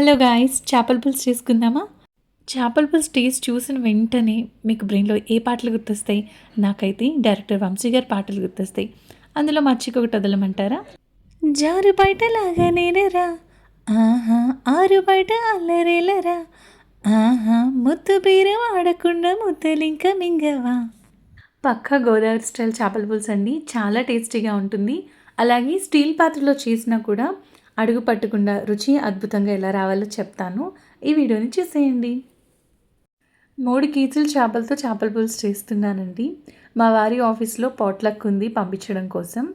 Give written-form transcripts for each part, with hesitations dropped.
Hello guys, చేపల పులుసు చేసుకుందామా? చేపల పులుసు టేస్ట్ చూసిన వెంటనే మీకు బ్రెయిన్‌లో ఏ పాటలు గుర్తొస్తాయి? నాకైతే డైరెక్టర్ వంశీ గారి పాటలు గుర్తొస్తాయి. అందులో మచ్చికొకటి వదలమంటారా? జారు బయటలాగా నేనరా, ఆహా ఆరు బయట అల్లరేలరా, ఆహా ముద్దు బీరం ఆడకుండా ముద్దలింక మింగవా. పక్కా గోదావరి స్టైల్ చేపల పులుసు అండి. చాలా టేస్టీగా ఉంటుంది. అలాగే స్టీల్ పాత్రలో చేసినా కూడా అడుగు పట్టకుండా రుచి అద్భుతంగా ఎలా రావాలో చెప్తాను. ఈ వీడియోని చూసేయండి. 3 కేజీల చేపలతో చేపల పులుసు చేస్తున్నానండి. మా వారి ఆఫీస్‌లో పాట్‌లక్ ఉంది పంపించడం కోసం.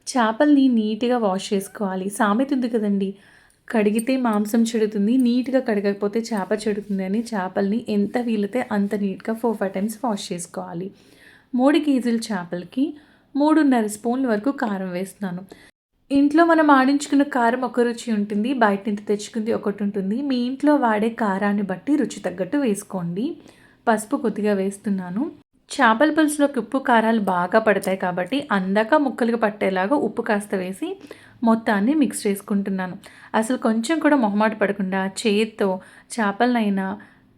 చేపల్ని నీట్‌గా వాష్ చేసుకోవాలి. సామెత ఉంది కదండీ! కడిగితే మాంసం చెడుతుంది. నీట్‌గా కడగకపోతే చేప చెడుతుంది అని చేపల్ని ఎంత వీలైతే అంత నీట్‌గా 4, 5 టైమ్స్ వాష్ చేసుకోవాలి. 3 కేజీల చేపలకి 3.5 స్పూన్ల వరకు కారం వేస్తున్నాను. ఇంట్లో మనం ఆడించుకున్న కారం ఒక రుచి ఉంటుంది. బయట నుంచి తెచ్చుకుంది ఒకటి ఉంటుంది. మీ ఇంట్లో వాడే కారాన్ని బట్టి రుచి తగ్గట్టు వేసుకోండి. పసుపు కొద్దిగా వేస్తున్నాను. చేపల పులుసులోకి ఉప్పు కారాలు బాగా పడతాయి కాబట్టి అందాక ముక్కలుగా పట్టేలాగా ఉప్పు కాస్త వేసి మొత్తాన్ని మిక్స్ చేసుకుంటున్నాను. అసలు కొంచెం కూడా మొహమాట పడకుండా చేత్తో చేపలనైనా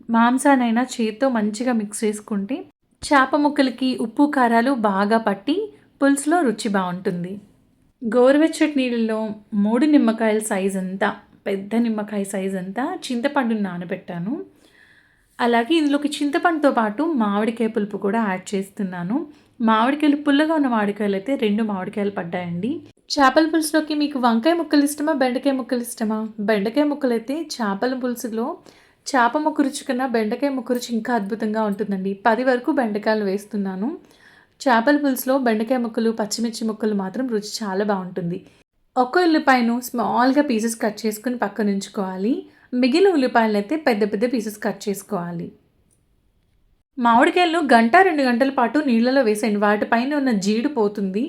మాంసానైనా చేత్తో మంచిగా మిక్స్ చేసుకుంటే చేప ముక్కలకి ఉప్పు కారాలు బాగా పట్టి పులుసులో రుచి బాగుంటుంది. గోరువెచ్చటి నీళ్ళలో 3 నిమ్మకాయల సైజ్ అంతా, పెద్ద నిమ్మకాయ సైజ్ అంతా చింతపండుని నానబెట్టాను. అలాగే ఇందులోకి చింతపండుతో పాటు మామిడికాయ పులుపు కూడా యాడ్ చేస్తున్నాను. మామిడికాయలు పుల్లగా ఉన్న మామిడికాయలు అయితే 2 మామిడికాయలు పడ్డాయండి. చేపల పులుసులోకి మీకు వంకాయ ముక్కలు ఇష్టమా? బెండకాయ ముక్కలు ఇష్టమా? బెండకాయ ముక్కలైతే చేపల పులుసులో చేప ముక్క రుచి కన్నా బెండకాయ ముక్క రుచి ఇంకా అద్భుతంగా ఉంటుందండి. 10 వరకు బెండకాయలు వేస్తున్నాను. చేపల పులుసులో బెండకాయ ముక్కలు, పచ్చిమిర్చి ముక్కలు మాత్రం రుచి చాలా బాగుంటుంది. ఒక్క ఉల్లిపాయను స్మాల్‌గా పీసెస్ కట్ చేసుకొని పక్కన ఉంచుకోవాలి. మిగిలిన ఉల్లిపాయలనైతే పెద్ద పెద్ద పీసెస్ కట్ చేసుకోవాలి. మామిడికాయలను గంట, 2 గంటల పాటు నీళ్ళలో వేసేయండి. వాటిపైన ఉన్న జీడు పోతుంది.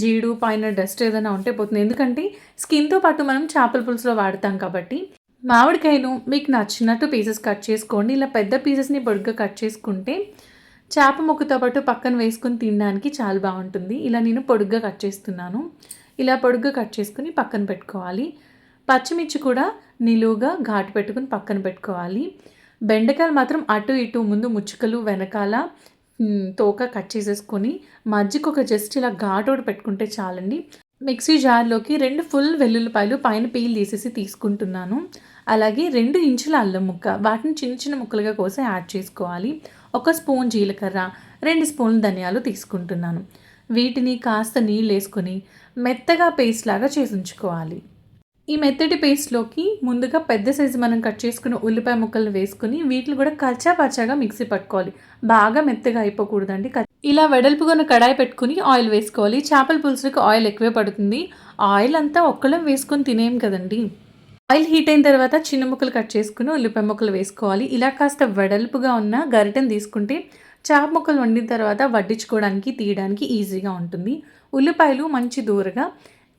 జీడు పైన డస్ట్ ఏదైనా ఉంటే పోతుంది. ఎందుకంటే స్కిన్‌తో పాటు మనం చేపల పులుసులో వాడతాం కాబట్టి. మామిడికాయను మీకు నచ్చినట్టు పీసెస్ కట్ చేసుకోండి. ఇలా పెద్ద పీసెస్‌ని పొడుగ్గా కట్ చేసుకుంటే చేప ముక్కతో పాటు పక్కన వేసుకొని తినడానికి చాలా బాగుంటుంది. ఇలా నేను పొడుగ్గా కట్ చేస్తున్నాను. ఇలా పొడుగ్గా కట్ చేసుకొని పక్కన పెట్టుకోవాలి. పచ్చిమిర్చి కూడా నిలువుగా ఘాటు పెట్టుకొని పక్కన పెట్టుకోవాలి. బెండకాయలు మాత్రం అటు ఇటు ముందు ముచ్చుకలు వెనకాల తోక కట్ చేసేసుకొని మధ్యకొక జస్ట్ ఇలా ఘాటోడు పెట్టుకుంటే చాలండి. మిక్సీ జార్లోకి 2 ఫుల్ వెల్లుల్లిపాయలు పైన పీల్ తీసేసి తీసుకుంటున్నాను. అలాగే 2 ఇంచుల అల్లం ముక్క, వాటిని చిన్న చిన్న ముక్కలుగా కోసి యాడ్ చేసుకోవాలి. 1 స్పూన్ జీలకర్ర, 2 స్పూన్లు ధనియాలు తీసుకుంటున్నాను. వీటిని కాస్త నీళ్ళు వేసుకొని మెత్తగా పేస్ట్ లాగా చేసి ఉంచుకోవాలి. ఈ మెత్తటి పేస్ట్లోకి ముందుగా పెద్ద సైజు మనం కట్ చేసుకున్న ఉల్లిపాయ ముక్కలు వేసుకుని వీటిని కూడా కచ్చా పచ్చాగా మిక్సీ పట్టుకోవాలి. బాగా మెత్తగా అయిపోకూడదండి. ఇలా వెడల్పుగా ఉన్న కడాయి పెట్టుకుని ఆయిల్ వేసుకోవాలి. చేపల పులుసుకి ఆయిల్ ఎక్కువే పడుతుంది. ఆయిల్ అంతా ఒక్కళ్ళం వేసుకొని తినేం కదండి. ఆయిల్ హీట్ అయిన తర్వాత చిన్న ముక్కలు కట్ చేసుకుని ఉల్లిపాయ ముక్కలు వేసుకోవాలి. ఇలా కాస్త వెడల్పుగా ఉన్న గరిటెను తీసుకుంటే చేప ముక్కలు వండిన తర్వాత వడ్డించుకోవడానికి తీయడానికి ఈజీగా ఉంటుంది. ఉల్లిపాయలు మంచి దూరగా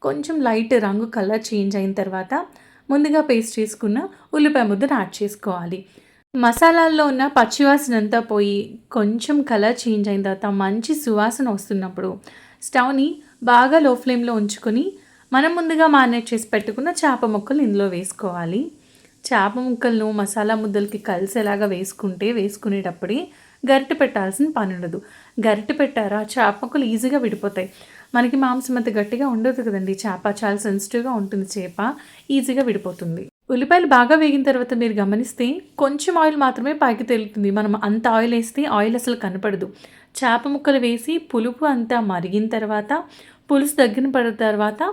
కొంచెం లైట్ రంగు కలర్ చేంజ్ అయిన తర్వాత ముందుగా పేస్ట్ చేసుకున్న ఉల్లిపాయ ముద్దను యాడ్ చేసుకోవాలి. మసాలాల్లో ఉన్న పచ్చివాసన అంతా పోయి కొంచెం కలర్ చేంజ్ అయిన తర్వాత మంచి సువాసన వస్తున్నప్పుడు స్టవ్ని బాగా లో ఫ్లేమ్లో ఉంచుకొని మనం ముందుగా మారినేట్ చేసి పెట్టుకున్న చేప ముక్కలు ఇందులో వేసుకోవాలి. చేప ముక్కలను మసాలా ముద్దలకి కలిసేలాగా వేసుకునేటప్పుడే గరిటె పెట్టాల్సిన పని ఉండదు. గరిటె పెట్టారా చేప ముక్కలు ఈజీగా విడిపోతాయి. మనకి మాంసం అంత గట్టిగా ఉండదు కదండి. చేప చాలా సెన్సిటివ్గా ఉంటుంది. చేప ఈజీగా విడిపోతుంది. ఉల్లిపాయలు బాగా వేగిన తర్వాత మీరు గమనిస్తే కొంచెం ఆయిల్ మాత్రమే పైకి తేలుతుంది. మనం అంత ఆయిల్ వేస్తే ఆయిల్ అసలు కనపడదు. చేప ముక్కలు వేసి పులుపు అంతా మరిగిన తర్వాత పులుసు దగ్గర పడిన తర్వాత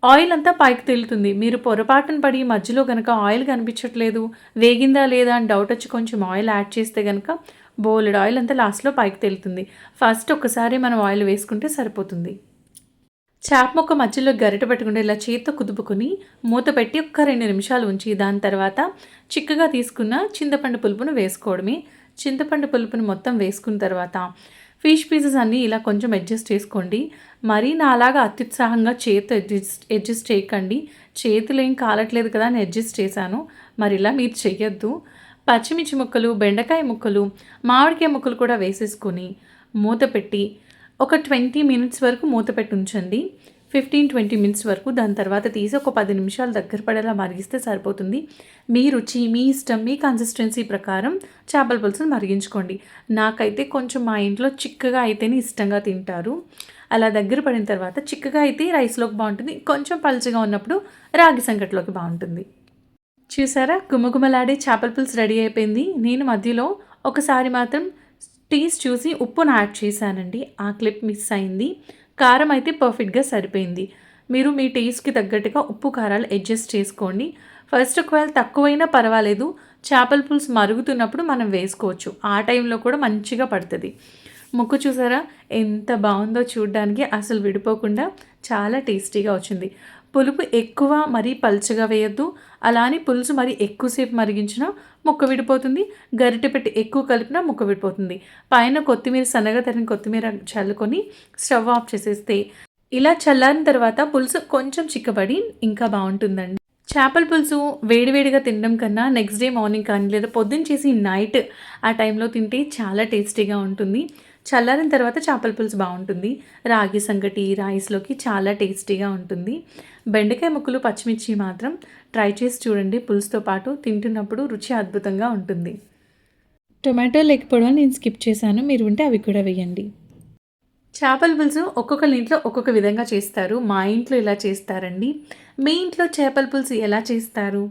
ఆయిల్ అంతా పైకి తేలుతుంది. మీరు పొరపాటున పడి మధ్యలో కనుక ఆయిల్ కనిపించట్లేదు, వేగిందా లేదా అని డౌట్ వచ్చి కొంచెం ఆయిల్ యాడ్ చేస్తే కనుక బోలెడు ఆయిల్ అంతా లాస్ట్లో పైకి తేలుతుంది. ఫస్ట్ ఒకసారి మనం ఆయిల్ వేసుకుంటే సరిపోతుంది. చేప ముక్క మధ్యలో గరిటె పెట్టుకుంటే ఇలా చేత్తో కుదుపుకొని మూత పెట్టి ఒక్క 2 నిమిషాలు ఉంచి దాని తర్వాత చిక్కగా తీసుకున్న చింతపండు పులుపును వేసుకోవడమే. చింతపండు పులుపును మొత్తం వేసుకున్న తర్వాత ఫిష్ పీసెస్ అన్నీ ఇలా కొంచెం అడ్జస్ట్ చేసుకోండి. మరీ నాలాగా అత్యుత్సాహంగా చేతితో అడ్జస్ట్ చేయకండి. చేతులు ఏం కాలట్లేదు కదా అని అడ్జస్ట్ చేశాను. మరి ఇలా మీరు చెయ్యొద్దు. పచ్చిమిర్చి ముక్కలు, బెండకాయ ముక్కలు, మామిడికాయ ముక్కలు కూడా వేసేసుకొని మూత పెట్టి ఒక 20 మినిట్స్ వరకు మూత పెట్టి ఉంచండి. 15-20 మినిట్స్ వరకు. దాని తర్వాత తీసి ఒక 10 నిమిషాలు దగ్గర పడేలా మరిగిస్తే సరిపోతుంది. మీ రుచి, మీ ఇష్టం, మీ కన్సిస్టెన్సీ ప్రకారం చేపల పులుసుని మరిగించుకోండి. నాకైతే కొంచెం మా ఇంట్లో చిక్కగా అయితేనే ఇష్టంగా తింటారు. అలా దగ్గర పడిన తర్వాత చిక్కగా అయితే రైస్లోకి బాగుంటుంది, కొంచెం పలుచగా ఉన్నప్పుడు రాగి సంకట్లోకి బాగుంటుంది. చూసారా, గుమగుమలాడే చేపల పులుసు రెడీ అయిపోయింది. నేను మధ్యలో ఒకసారి మాత్రం టేస్ట్ చూసి ఉప్పును యాడ్ చేశానండి. ఆ క్లిప్ మిస్ అయింది. కారం అయితే పర్ఫెక్ట్గా సరిపోయింది. మీరు మీ టేస్ట్కి తగ్గట్టుగా ఉప్పు కారాలు అడ్జస్ట్ చేసుకోండి. ఫస్ట్ ఒకవేళ తక్కువైనా పర్వాలేదు, చేపల పులుసు మరుగుతున్నప్పుడు మనం వేసుకోవచ్చు. ఆ టైంలో కూడా మంచిగా పడుతుంది. ముక్కు చూసారా ఎంత బాగుందో, చూడడానికి అసలు విడిపోకుండా చాలా టేస్టీగా వచ్చింది. పులుపు ఎక్కువ మరీ పల్చగా వేయద్దు, అలానే పులుసు మరి ఎక్కువసేపు మరిగించినా ముక్క విడిపోతుంది. గరిటె పెట్టి ఎక్కువ కలిపినా ముక్క విడిపోతుంది. పైన కొత్తిమీర, సన్నగా తరిగిన కొత్తిమీర చల్లుకొని స్టవ్ ఆఫ్ చేసేస్తే ఇలా చల్లారిన తర్వాత పులుసు కొంచెం చిక్కబడి ఇంకా బాగుంటుందండి. చేపల పులుసు వేడివేడిగా తినడం కన్నా నెక్స్ట్ డే మార్నింగ్ కానీ లేదా పొద్దున్న చేసి నైట్ ఆ టైంలో తింటే చాలా టేస్టీగా ఉంటుంది. చల్లారిన తర్వాత చేపల పులుసు బాగుంటుంది. రాగి సంగటి రైస్లోకి చాలా టేస్టీగా ఉంటుంది. బెండకాయ ముక్కలు, పచ్చిమిర్చి మాత్రం ట్రై చేసి చూడండి. పులుసుతో పాటు తింటున్నప్పుడు రుచి అద్భుతంగా ఉంటుంది. టొమాటో లేకపోవడం నేను స్కిప్ చేశాను, మీరు ఉంటే అవి కూడా వేయండి. చేపల పులుసు ఒక్కొక్కరి ఇంట్లో ఒక్కొక్క విధంగా చేస్తారు. మా ఇంట్లో ఇలా చేస్తారండి. మీ ఇంట్లో చేపల పులుసు ఎలా చేస్తారు?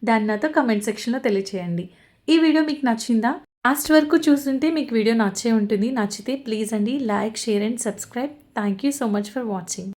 దాన్ని నాతో కమెంట్ సెక్షన్లో తెలియచేయండి. ఈ వీడియో మీకు నచ్చిందా? లాస్ట్ వరకు చూస్తుంటే మీకు వీడియో నచ్చే ఉంటుంది. నచ్చితే ప్లీజ్ అండి like, share and subscribe. Thank you so much for watching.